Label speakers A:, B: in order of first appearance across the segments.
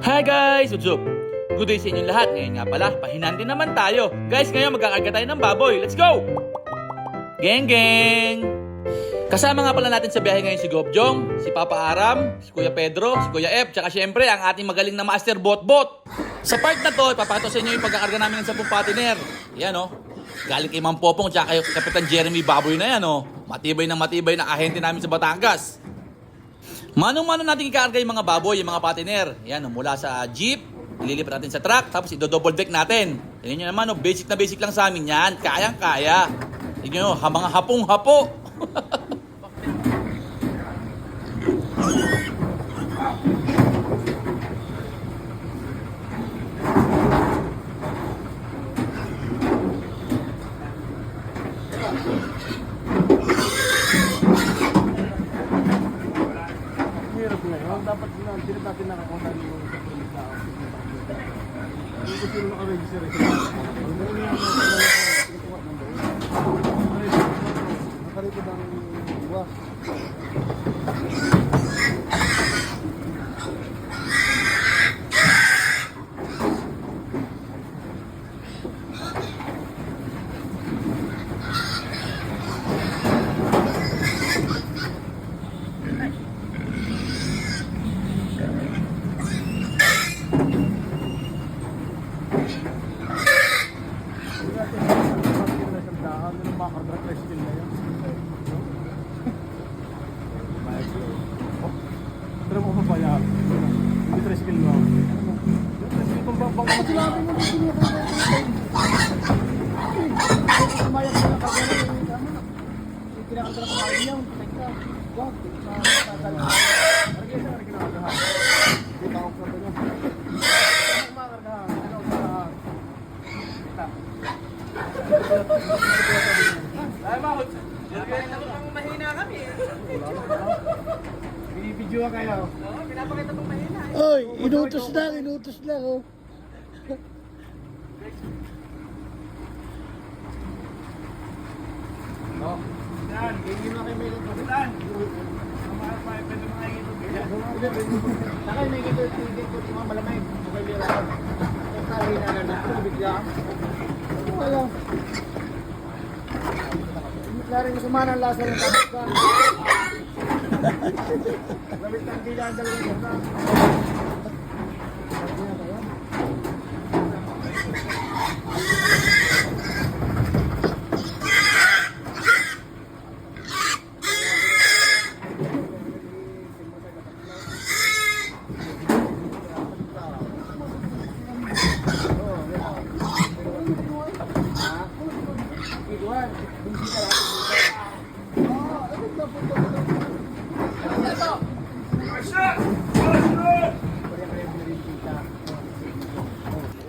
A: Hi guys! What's up? Good day sa inyong lahat. Ngayon nga pala, pahinante naman tayo. Guys, ngayon magkakarga tayo ng baboy. Let's go! Geng geng! Kasama nga pala natin sa biyahe ngayon si Gobjong, si Papa Aram, si Kuya Pedro, si Kuya F, tsaka syempre ang ating magaling na master bot-bot. Sa part na to, ipapakita sa inyo yung pagkakarga namin ng 10 patiner. Yan o. Galing kay Mang Popong tsaka kay Kapitan Jeremy Baboy na yan o. Matibay na ahente namin sa Batangas. Mano-mano natin ikarga yung mga baboy, yung mga patiner. Yan, mula sa jeep, ililipat natin sa truck, tapos i-double deck natin. Tingnan nyo naman, basic na basic lang sa amin yan. Kayang-kaya. Tingnan nyo, mga hapong-hapo.
B: Dapat hindi natin nakakunta yung sa permit na ako. Hindi ko sino naka-register ito. Nakaripod ang iwa. Pero mo pa ya. Hindi tricycle mo. Tricycle pang bang sinabi mo dito niya pa. Kumaya ka na pag ano yung tama. Kinakanta ko pa niya, tekta. Wag, matatalo. Arge sa arge na ha. Di ba ako sa niya. Makarga, ano sa. Ay mahot. Mahina kami. Binibidyo kayo. Oo, pinapakita pang mahina.
C: Oy, inutos lang, oh.
B: No. Dan, hindi mo kayo may lutusan. Kamahal pa yung pwede mga ito. Nakay may ito yung mga malamay. Okay, meron. Ang kawin na lang. Bigla. Wala. Klaro yung sumana ang lasa ng kapit ka. Labit ng dila ang dalawang ka.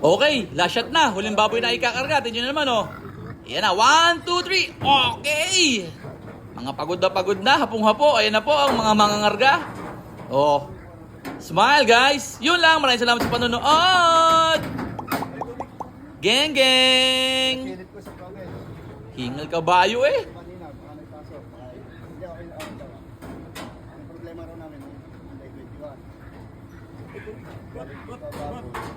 A: Okay, last shot na. Huling baboy na ikakarga. Tingnan nyo naman, oh. Ayan na. 1, 2, 3. Okay! Mga pagod na. Hapong-hapo. Ayan na po ang mga mangangarga. Oh. Smile, guys. Yun lang. Maraming salamat sa panonood. Geng, geng. Hingal kabayo, eh.
B: Kanina, baka nagpasok. Hindi ako kinakaw. Ang problema raw namin, Monday 21.